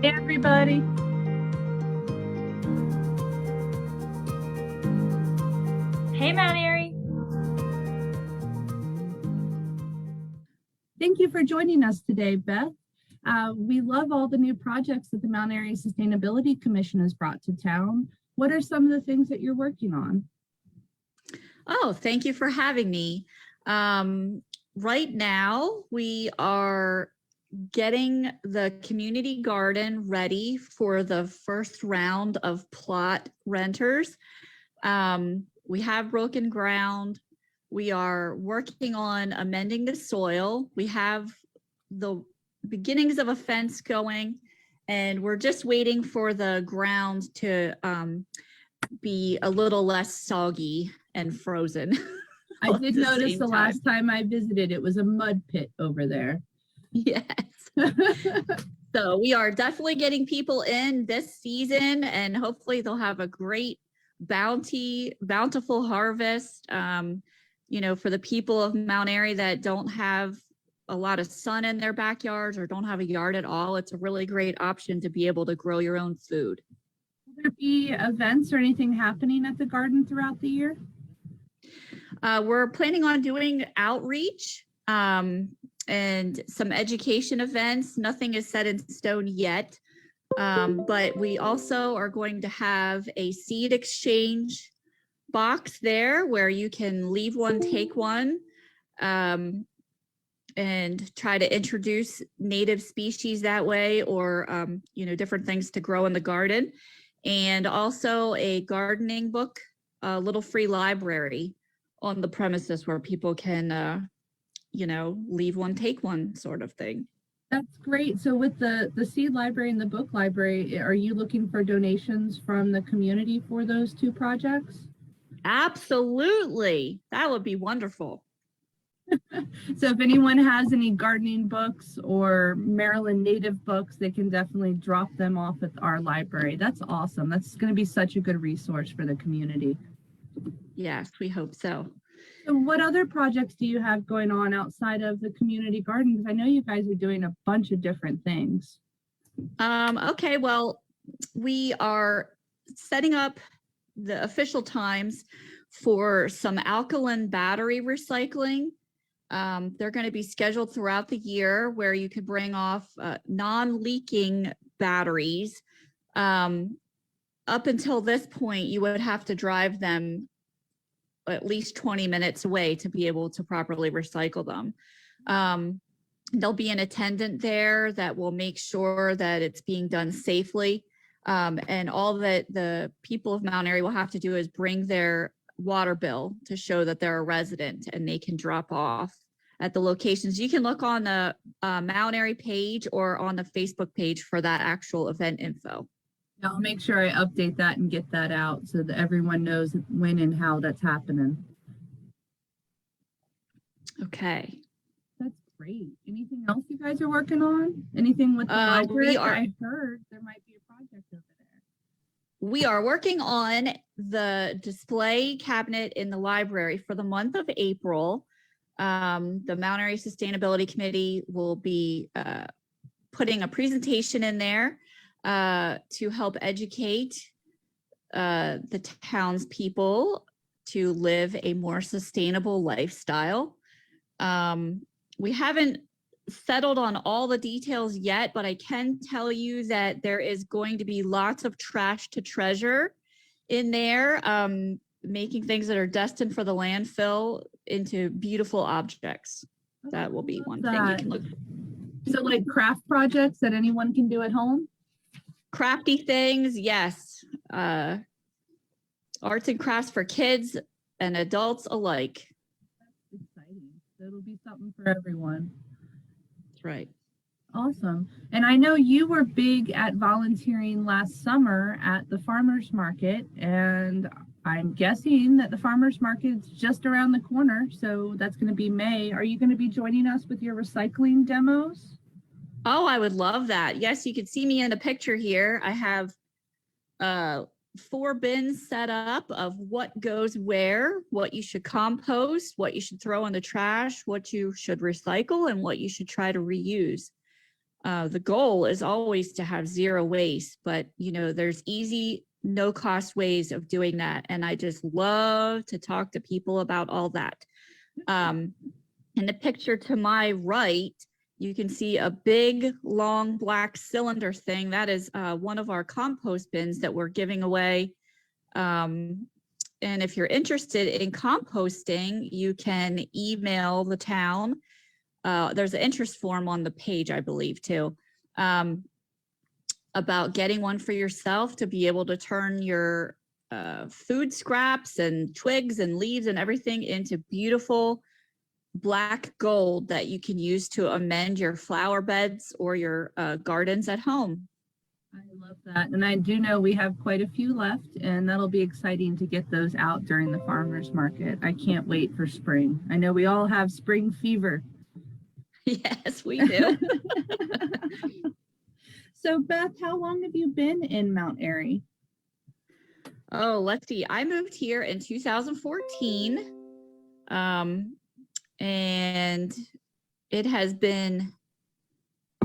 Hey, everybody. Hey, Mount Airy. Thank you for joining us today, Beth. We love all the new projects that the Mount Airy Sustainability Commission has brought to town. What are some of the things that you're working on? Oh, thank you for having me. Right now, we are getting the community garden ready for the first round of plot renters. We have broken ground. We are working on amending the soil. We have the beginnings of a fence going, and we're just waiting for the ground to be a little less soggy and frozen. I did notice the last time I visited, it was a mud pit over there. Yes. So we are definitely getting people in this season, and hopefully they'll have a great bountiful harvest. For the people of Mount Airy that don't have a lot of sun in their backyards or don't have a yard at all, it's a really great option to be able to grow your own food. Will there be events or anything happening at the garden throughout the year? We're planning on doing outreach and some education events. Nothing is set in stone yet, but we also are going to have a seed exchange box there where you can leave one, take one, and try to introduce native species that way, or different things to grow in the garden. And also a gardening book, a little free library on the premises where people can leave one, take one sort of thing. That's great. So with the seed library and the book library, are you looking for donations from the community for those two projects? Absolutely. That would be wonderful. So if anyone has any gardening books or Maryland native books, they can definitely drop them off at our library. That's awesome. That's going to be such a good resource for the community. Yes, we hope so. So what other projects do you have going on outside of the community garden? Because I know you guys are doing a bunch of different things. Okay, well, we are setting up the official times for some alkaline battery recycling. They're going to be scheduled throughout the year where you could bring off non-leaking batteries. Up until this point, you would have to drive them at least 20 minutes away to be able to properly recycle them. There'll be an attendant there that will make sure that it's being done safely. And all that the people of Mount Airy will have to do is bring their water bill to show that they're a resident, and they can drop off at the locations. You can look on the Mount Airy page or on the Facebook page for that actual event info. I'll make sure I update that and get that out so that everyone knows when and how that's happening. Okay. That's great. Anything else you guys are working on? Anything with the library? I heard there might be a project over there. We are working on the display cabinet in the library for the month of April. The Mount Airy Sustainability Committee will be putting a presentation in there to help educate the townspeople to live a more sustainable lifestyle. We haven't settled on all the details yet, but I can tell you that there is going to be lots of trash to treasure in there, making things that are destined for the landfill into beautiful objects. That will be one thing you can look for. So like craft projects that anyone can do at home? Crafty things, yes. Arts and crafts for kids and adults alike. That's exciting. It'll be something for everyone. That's right. Awesome. And I know you were big at volunteering last summer at the farmers market, and I'm guessing that the farmers market is just around the corner, so that's going to be May. Are you going to be joining us with your recycling demos? Oh, I would love that. Yes, you can see me in the picture here. I have 4 bins set up of what goes where, what you should compost, what you should throw in the trash, what you should recycle, and what you should try to reuse. The goal is always to have zero waste, but there's easy, no cost ways of doing that. And I just love to talk to people about all that. In the picture to my right, you can see a big, long black cylinder thing. That is one of our compost bins that we're giving away. And if you're interested in composting, you can email the town. There's an interest form on the page, I believe, too, about getting one for yourself to be able to turn your food scraps and twigs and leaves and everything into beautiful black gold that you can use to amend your flower beds or your gardens at home. I love that. And I do know we have quite a few left, and that'll be exciting to get those out during the farmers market. I can't wait for spring. I know we all have spring fever. Yes, we do. So Beth, how long have you been in Mount Airy? Oh, let's see. I moved here in 2014. And it has been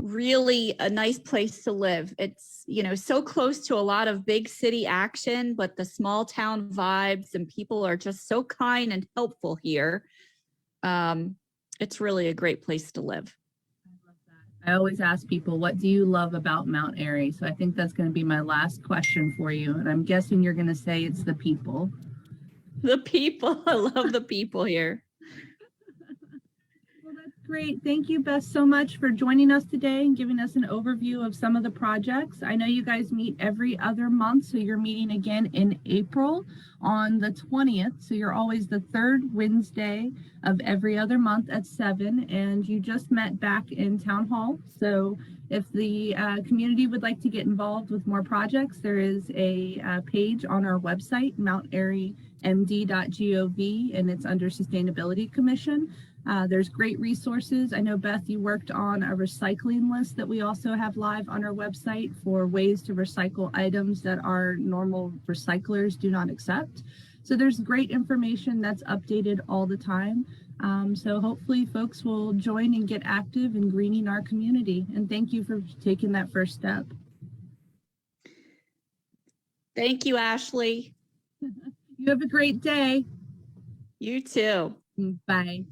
really a nice place to live. It's, so close to a lot of big city action, but the small town vibes and people are just so kind and helpful here. It's really a great place to live. I love that. I always ask people, what do you love about Mount Airy? So I think that's going to be my last question for you. And I'm guessing you're going to say it's the people. The people. I love the people here. Great. Thank you, Beth, so much for joining us today and giving us an overview of some of the projects. I know you guys meet every other month, so you're meeting again in April on the 20th. So you're always the third Wednesday of every other month at 7, and you just met back in Town Hall. So if the community would like to get involved with more projects, there is a page on our website, mountairymd.gov, and it's under Sustainability Commission. There's great resources. I know, Beth, you worked on a recycling list that we also have live on our website for ways to recycle items that our normal recyclers do not accept. So there's great information that's updated all the time. So hopefully folks will join and get active in greening our community. And thank you for taking that first step. Thank you, Ashley. You have a great day. You too. Bye.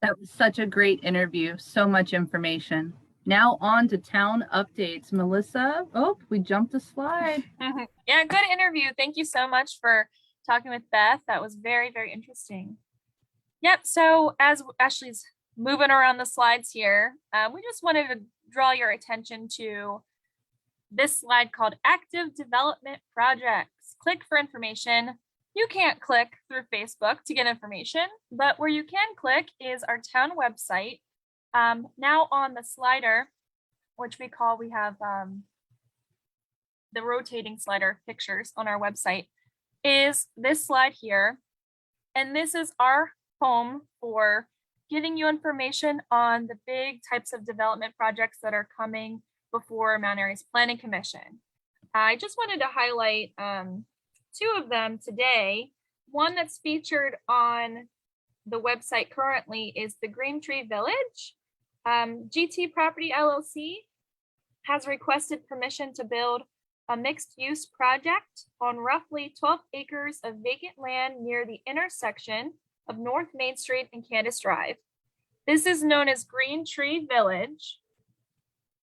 That was such a great interview. So much information. Now on to town updates. Melissa, oh, we jumped a slide. Yeah, good interview. Thank you so much for talking with Beth. That was very, very interesting. Yep, so as Ashley's moving around the slides here, we just wanted to draw your attention to this slide called Active Development Projects. Click for information. You can't click through Facebook to get information, but where you can click is our town website. Now on the slider, which we have the rotating slider pictures on our website, is this slide here. And this is our home for giving you information on the big types of development projects that are coming before Mount Airy's Planning Commission. I just wanted to highlight two of them today. One that's featured on the website currently is the Green Tree Village. GT Property LLC has requested permission to build a mixed-use project on roughly 12 acres of vacant land near the intersection of North Main Street and Candace Drive. This is known as Green Tree Village,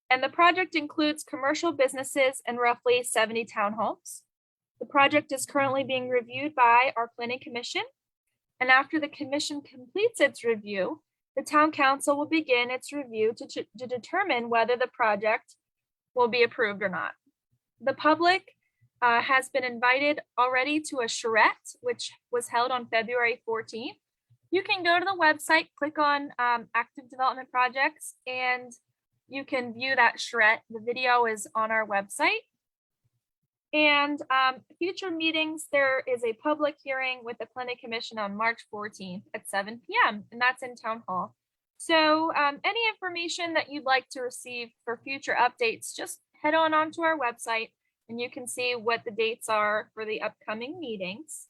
and the project includes commercial businesses and roughly 70 townhomes. The project is currently being reviewed by our Planning Commission, and after the commission completes its review, the town council will begin its review to determine whether the project will be approved or not. The public has been invited already to a charrette, which was held on February 14th. You can go to the website, click on active development projects, and you can view that charrette. The video is on our website. And future meetings, there is a public hearing with the Planning Commission on March 14th at 7 p.m. and that's in Town Hall. So any information that you'd like to receive for future updates, just head on onto our website and you can see what the dates are for the upcoming meetings.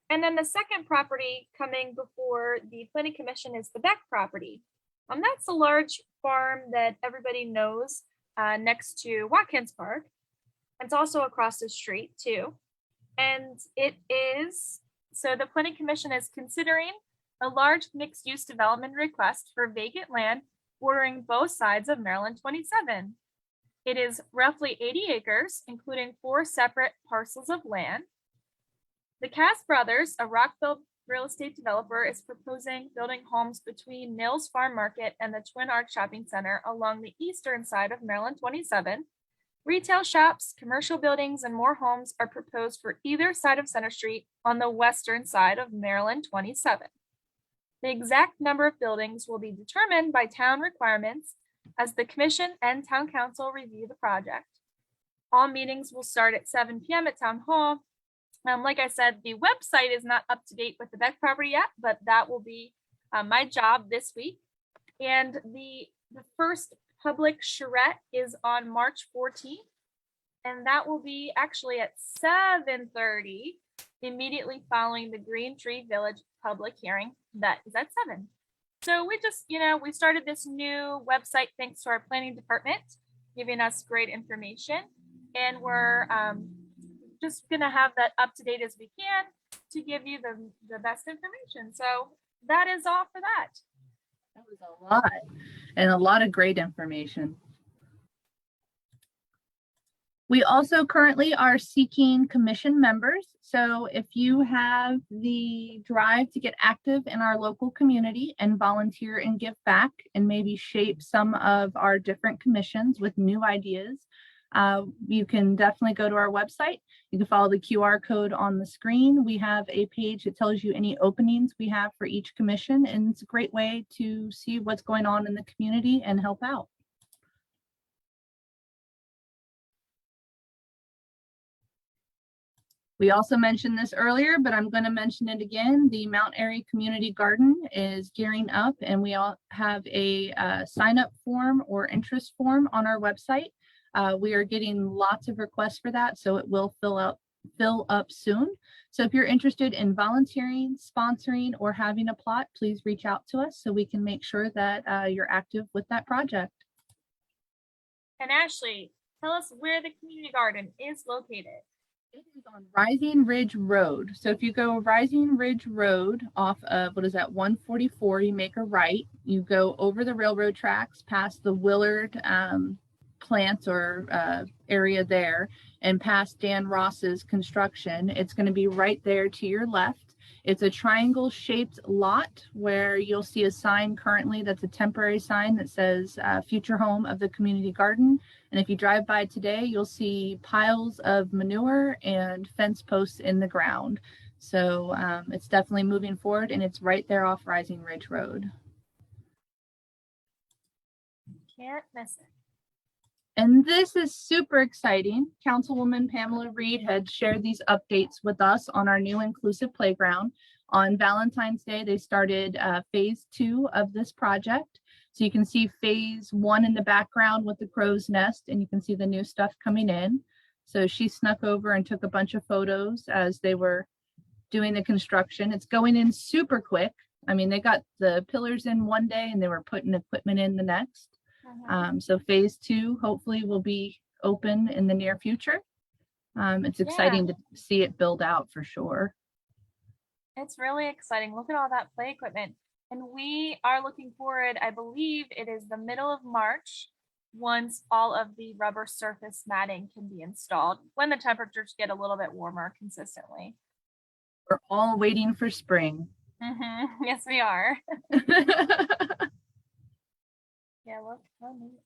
And then the second property coming before the Planning Commission is the Beck property. That's a large farm that everybody knows next to Watkins Park. It's also across the street too. And so the Planning Commission is considering a large mixed-use development request for vacant land bordering both sides of Maryland 27. It is roughly 80 acres, including 4 separate parcels of land. The Cass Brothers, a Rockville real estate developer, is proposing building homes between Nils Farm Market and the Twin Arch Shopping Center along the eastern side of Maryland 27. Retail shops, commercial buildings, and more homes are proposed for either side of Center Street on the western side of Maryland 27. The exact number of buildings will be determined by town requirements as the commission and town council review the project. All meetings will start at 7 p.m. at Town Hall. Like I said, the website is not up to date with the Beck property yet, but that will be my job this week. And the first public charrette is on March 14th, and that will be actually at 7:30, immediately following the Green Tree Village public hearing. That is at 7. So we just, we started this new website thanks to our planning department, giving us great information. And we're just going to have that up to date as we can to give you the best information. So that is all for that. That was a lot, and a lot of great information. We also currently are seeking commission members. So if you have the drive to get active in our local community and volunteer and give back and maybe shape some of our different commissions with new ideas, you can definitely go to our website. You can follow the QR code on the screen. We have a page that tells you any openings we have for each commission, and it's a great way to see what's going on in the community and help out. We also mentioned this earlier, but I'm going to mention it again. The Mount Airy Community Garden is gearing up, and we all have a sign-up form or interest form on our website. We are getting lots of requests for that, so it will fill up soon. So if you're interested in volunteering, sponsoring, or having a plot, please reach out to us so we can make sure that you're active with that project. And Ashley, tell us where the community garden is located. It is on Rising Ridge Road. So if you go Rising Ridge Road off of, 144, you make a right, you go over the railroad tracks past the Willard plants or area there and past Dan Ross's construction. It's going to be right there to your left. It's a triangle shaped lot where you'll see a sign currently that's a temporary sign that says future home of the community garden. And if you drive by today, you'll see piles of manure and fence posts in the ground. So it's definitely moving forward, and it's right there off Rising Ridge Road. Can't miss it. And this is super exciting. Councilwoman Pamela Reed had shared these updates with us on our new inclusive playground. On Valentine's Day, they started phase 2 of this project. So you can see phase 1 in the background with the crow's nest, and you can see the new stuff coming in. So she snuck over and took a bunch of photos as they were doing the construction. It's going in super quick. I mean, they got the pillars in one day and they were putting equipment in the next. So phase 2 hopefully will be open in the near future. It's exciting to see it build out for sure. It's really exciting. Look at all that play equipment. And we are looking forward, I believe it is the middle of March, once all of the rubber surface matting can be installed, when the temperatures get a little bit warmer consistently. We're all waiting for spring. Yes, we are. Yeah, look. Oh, neat.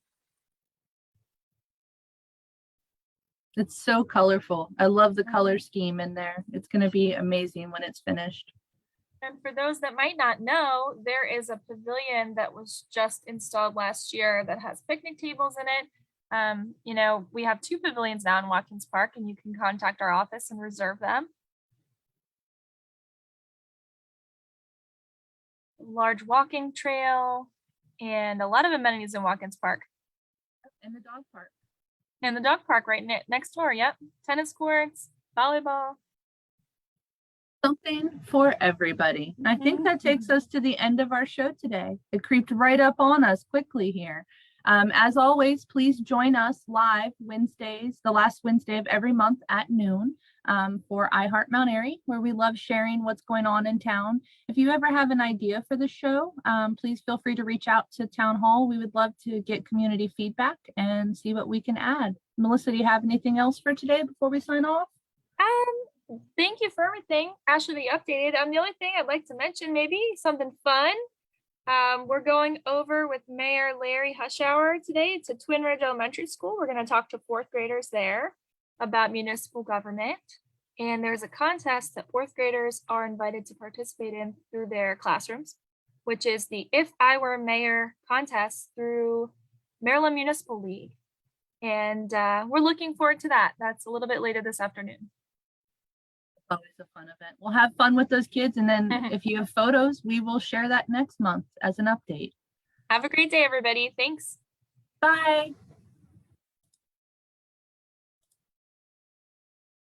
It's so colorful. I love the color scheme in there. It's going to be amazing when it's finished. And for those that might not know, there is a pavilion that was just installed last year that has picnic tables in it. We have 2 pavilions now in Watkins Park, and you can contact our office and reserve them. Large walking trail and a lot of amenities in Watkins Park. And the dog park. And the dog park right next door. Yep. Tennis courts, volleyball. Something for everybody. And I think that takes us to the end of our show today. It creeped right up on us quickly here. As always, please join us live Wednesdays, the last Wednesday of every month at noon, for iHeart Mount Airy, where we love sharing what's going on in town. If you ever have an idea for the show, please feel free to reach out to Town Hall. We would love to get community feedback and see what we can add. Melissa, do you have anything else for today before we sign off? Thank you for everything. Ashley, be updated. The only thing I'd like to mention, maybe something fun. We're going over with Mayor Larry Hushhour today to Twin Ridge Elementary School. We're going to talk to fourth graders there about municipal government. And there's a contest that fourth graders are invited to participate in through their classrooms, which is the If I Were Mayor contest through Maryland Municipal League. And we're looking forward to that. That's a little bit later this afternoon. Always a fun event. We'll have fun with those kids. And then if you have photos, we will share that next month as an update. Have a great day, everybody. Thanks. Bye.